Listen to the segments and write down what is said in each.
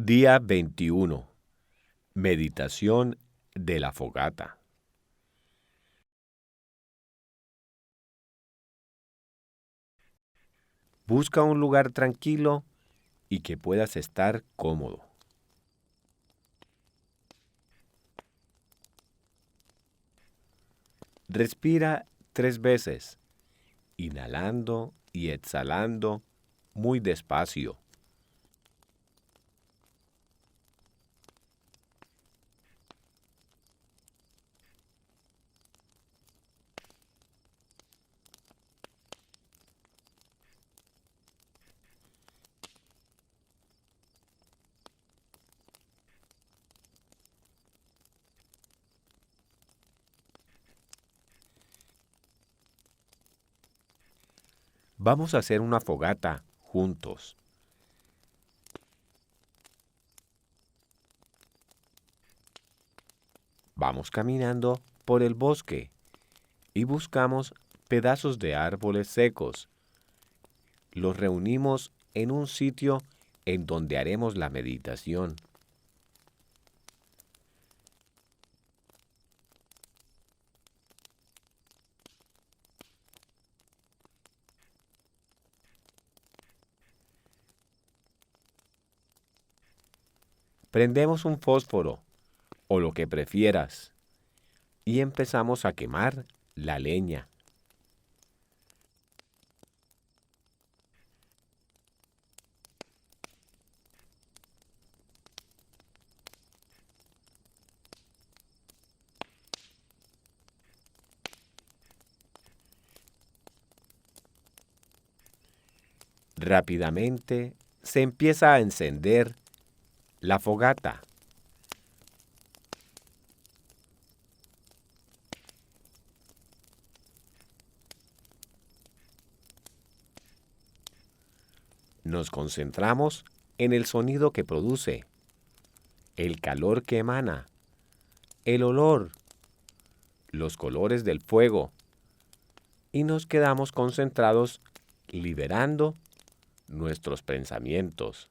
Día 21. Meditación de la fogata. Busca un lugar tranquilo y que puedas estar cómodo. Respira 3 veces, inhalando y exhalando muy despacio. Vamos a hacer una fogata juntos. Vamos caminando por el bosque y buscamos pedazos de árboles secos. Los reunimos en un sitio en donde haremos la meditación. Prendemos un fósforo o lo que prefieras y empezamos a quemar la leña. Rápidamente se empieza a encender la fogata. Nos concentramos en el sonido que produce, el calor que emana, el olor, los colores del fuego, y nos quedamos concentrados liberando nuestros pensamientos.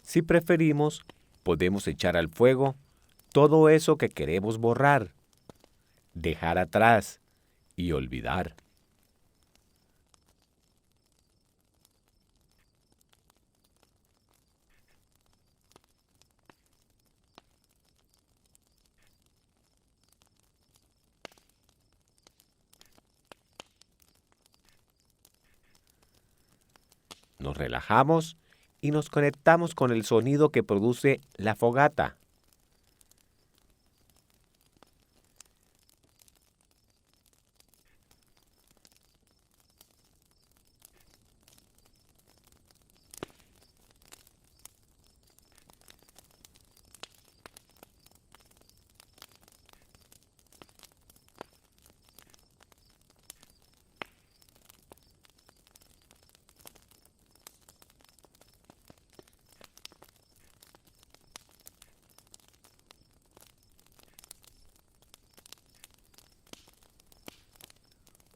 Si preferimos, podemos echar al fuego todo eso que queremos borrar, dejar atrás y olvidar. Nos relajamos y nos conectamos con el sonido que produce la fogata.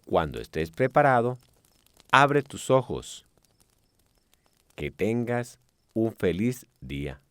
Cuando estés preparado, abre tus ojos. Que tengas un feliz día.